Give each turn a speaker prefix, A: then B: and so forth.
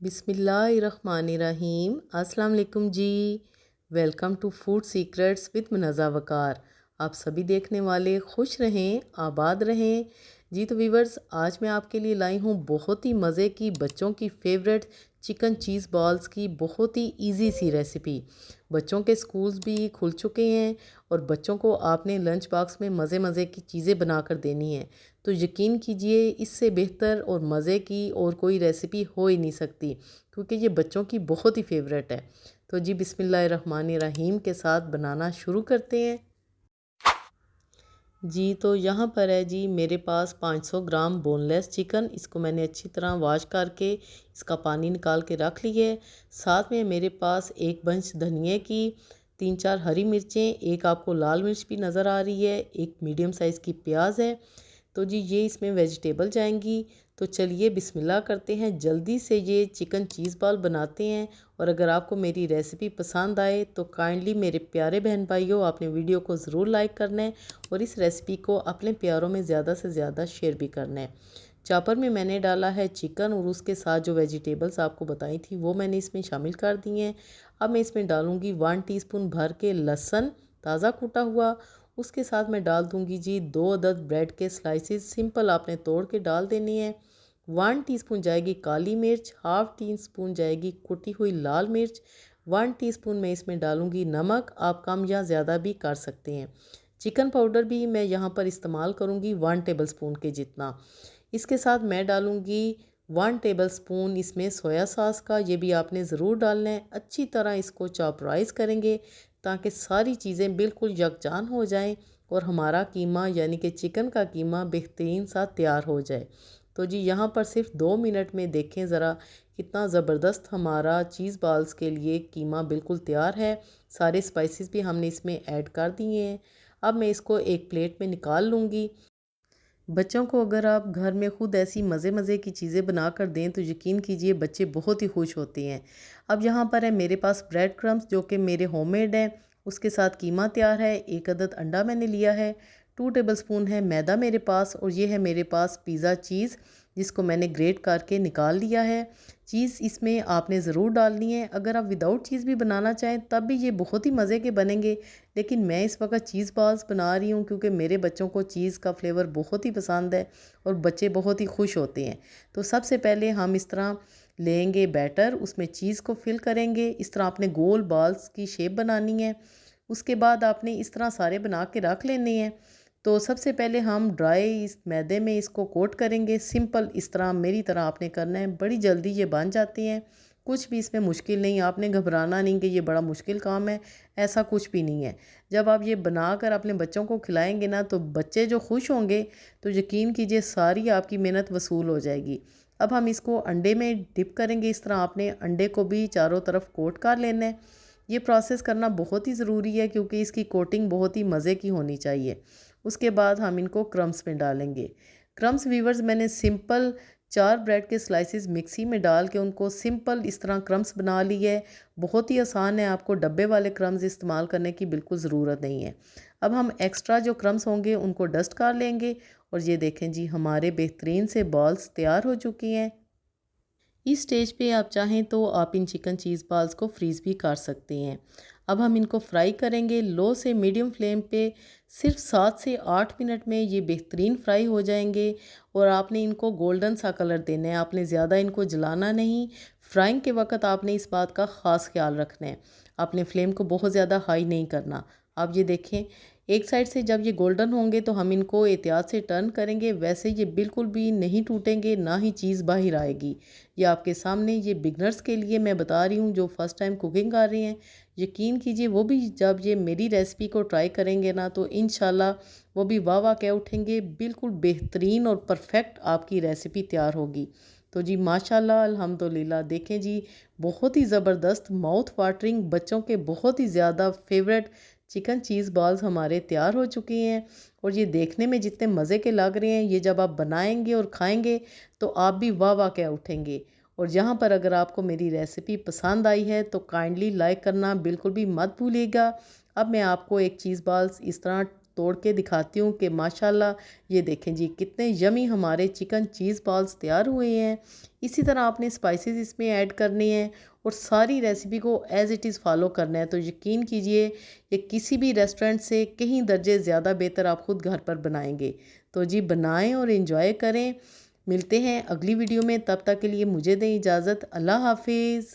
A: बिस्मिल्लाहिर्रहमानिर्रहीम। अस्सलाम वालेकुम जी। Welcome to Food Secrets with Munazza Waqar. आप सभी देखने वाले खुश रहें, आबाद रहें। जी तो व्यूवर्स, आज मैं आपके लिए लाई हूँ बहुत ही मज़े की बच्चों की फ़ेवरेट चिकन चीज़ बॉल्स की बहुत ही इजी सी रेसिपी। बच्चों के स्कूल्स भी खुल चुके हैं और बच्चों को आपने लंच बॉक्स में मज़े मज़े की चीज़ें बनाकर देनी है, तो यकीन कीजिए इससे बेहतर और मज़े की और कोई रेसिपी हो ही नहीं सकती, क्योंकि ये बच्चों की बहुत ही फेवरेट है। तो जी बिस्मिल्लाहिर्रहमानिर्रहीम के साथ बनाना शुरू करते हैं। जी तो यहाँ पर है जी मेरे पास 500 ग्राम बोनलेस चिकन। इसको मैंने अच्छी तरह वॉश करके इसका पानी निकाल के रख लिया है। साथ में मेरे पास एक बंच धनिए की, 3-4 हरी मिर्चें, एक आपको लाल मिर्च भी नज़र आ रही है, एक मीडियम साइज़ की प्याज है। तो जी ये इसमें वेजिटेबल जाएंगी। तो चलिए बिस्मिल्लाह करते हैं, जल्दी से ये चिकन चीज़ बॉल बनाते हैं। और अगर आपको मेरी रेसिपी पसंद आए तो काइंडली मेरे प्यारे बहन भाइयों, आपने वीडियो को ज़रूर लाइक करना है और इस रेसिपी को अपने प्यारों में ज़्यादा से ज़्यादा शेयर भी करना है। चॉपर में मैंने डाला है चिकन और उसके साथ जो वेजिटेबल्स आपको बताई थी वो मैंने इसमें शामिल कर दी हैं। अब मैं इसमें डालूँगी 1 टीस्पून भर के लहसुन ताज़ा कूटा हुआ। उसके साथ मैं डाल दूँगी जी 2 अदद ब्रेड के स्लाइसेस, सिंपल आपने तोड़ के डाल देनी है। 1 टीस्पून जाएगी काली मिर्च, हाफ टी स्पून जाएगी कुटी हुई लाल मिर्च, 1 टीस्पून मैं इसमें डालूँगी नमक, आप कम या ज़्यादा भी कर सकते हैं। चिकन पाउडर भी मैं यहाँ पर इस्तेमाल करूँगी 1 टेबल स्पून के जितना। इसके साथ मैं डालूँगी 1 टेबल स्पून इसमें सोया सॉस का, ये भी आपने ज़रूर डालना है। अच्छी तरह इसको चॉपराइज़ करेंगे ताकि सारी चीज़ें बिल्कुल यकजान हो जाएं और हमारा कीमा यानी कि चिकन का कीमा बेहतरीन सा तैयार हो जाए। तो जी यहाँ पर सिर्फ 2 मिनट में देखें ज़रा कितना ज़बरदस्त हमारा चीज़ बॉल्स के लिए कीमा बिल्कुल तैयार है। सारे स्पाइसेस भी हमने इसमें ऐड कर दिए हैं। अब मैं इसको एक प्लेट में निकाल लूँगी। बच्चों को अगर आप घर में ख़ुद ऐसी मज़े मज़े की चीज़ें बना कर दें तो यकीन कीजिए बच्चे बहुत ही खुश होते हैं। अब यहाँ पर है मेरे पास ब्रेड क्रम्स जो कि मेरे होममेड हैं। उसके साथ कीमा तैयार है, 1 अदद अंडा मैंने लिया है, 2 टेबल स्पून है मैदा मेरे पास, और ये है मेरे पास पिज़्ज़ा चीज़ जिसको मैंने ग्रेट करके निकाल लिया है। चीज़ इसमें आपने ज़रूर डालनी है। अगर आप विदाउट चीज़ भी बनाना चाहें तब भी ये बहुत ही मज़े के बनेंगे, लेकिन मैं इस वक्त चीज़ बॉल्स बना रही हूँ क्योंकि मेरे बच्चों को चीज़ का फ्लेवर बहुत ही पसंद है और बच्चे बहुत ही खुश होते हैं। तो सबसे पहले हम इस तरह लेंगे बैटर, उसमें चीज़ को फिल करेंगे। इस तरह आपने गोल बॉल्स की शेप बनानी है। उसके बाद आपने इस तरह सारे बना के रख लेने हैं। तो सबसे पहले हम ड्राई इस मैदे में इसको कोट करेंगे। सिंपल इस तरह मेरी तरह आपने करना है, बड़ी जल्दी ये बन जाती हैं। कुछ भी इसमें मुश्किल नहीं, आपने घबराना नहीं कि ये बड़ा मुश्किल काम है, ऐसा कुछ भी नहीं है। जब आप ये बनाकर अपने बच्चों को खिलाएंगे ना तो बच्चे जो खुश होंगे, तो यकीन कीजिए सारी आपकी मेहनत वसूल हो जाएगी। अब हम इसको अंडे में डिप करेंगे। इस तरह आपने अंडे को भी चारों तरफ कोट कर लेना है। ये प्रोसेस करना बहुत ही ज़रूरी है क्योंकि इसकी कोटिंग बहुत ही मज़े की होनी चाहिए। उसके बाद हम इनको क्रम्स में डालेंगे। क्रम्स वीवर्स मैंने सिंपल 4 ब्रेड के स्लाइसेस मिक्सी में डाल के उनको सिंपल इस तरह क्रम्स बना लिए है। बहुत ही आसान है, आपको डब्बे वाले क्रम्स इस्तेमाल करने की बिल्कुल ज़रूरत नहीं है। अब हम एक्स्ट्रा जो क्रम्स होंगे उनको डस्ट कर लेंगे और ये देखें जी हमारे बेहतरीन से बॉल्स तैयार हो चुकी हैं। इस स्टेज पे आप चाहें तो आप इन चिकन चीज़ बॉल्स को फ्रीज़ भी कर सकते हैं। अब हम इनको फ्राई करेंगे लो से मीडियम फ्लेम पे। सिर्फ 7 से 8 मिनट में ये बेहतरीन फ्राई हो जाएंगे और आपने इनको गोल्डन सा कलर देना है, आपने ज़्यादा इनको जलाना नहीं। फ्राइंग के वक्त आपने इस बात का ख़ास ख्याल रखना है, आपने फ्लेम को बहुत ज़्यादा हाई नहीं करना। आप ये देखें, एक साइड से जब ये गोल्डन होंगे तो हम इनको एहतियात से टर्न करेंगे, वैसे ये बिल्कुल भी नहीं टूटेंगे, ना ही चीज़ बाहर आएगी। ये आपके सामने, ये बिगनर्स के लिए मैं बता रही हूँ जो फर्स्ट टाइम कुकिंग कर रही हैं। यकीन कीजिए वो भी जब ये मेरी रेसिपी को ट्राई करेंगे ना तो इंशाल्लाह वो भी वाह वाह कह उठेंगे। बिल्कुल बेहतरीन और परफेक्ट आपकी रेसिपी तैयार होगी। तो जी माशाल्लाह अल्हम्दुलिल्लाह, देखें जी बहुत ही ज़बरदस्त माउथ वाटरिंग बच्चों के बहुत ही ज़्यादा फेवरेट चिकन चीज़ बॉल्स हमारे तैयार हो चुकी हैं। और ये देखने में जितने मज़े के लग रहे हैं, ये जब आप बनाएंगे और खाएंगे तो आप भी वाह वाह कह उठेंगे। और यहाँ पर अगर आपको मेरी रेसिपी पसंद आई है तो काइंडली लाइक करना बिल्कुल भी मत भूलिएगा। अब मैं आपको एक चीज़ बॉल्स इस तरह तोड़ के दिखाती हूँ कि माशाल्लाह ये देखें जी कितने यमी हमारे चिकन चीज़ बॉल्स तैयार हुए हैं। इसी तरह आपने स्पाइसेस इसमें ऐड करने हैं और सारी रेसिपी को एज़ इट इज़ फॉलो करना है। तो यकीन कीजिए ये किसी भी रेस्टोरेंट से कहीं दर्जे ज़्यादा बेहतर आप ख़ुद घर पर बनाएंगे। तो जी बनाएं और इन्जॉय करें। मिलते हैं अगली वीडियो में, तब तक के लिए मुझे दें इजाज़त। अल्लाह हाफिज़।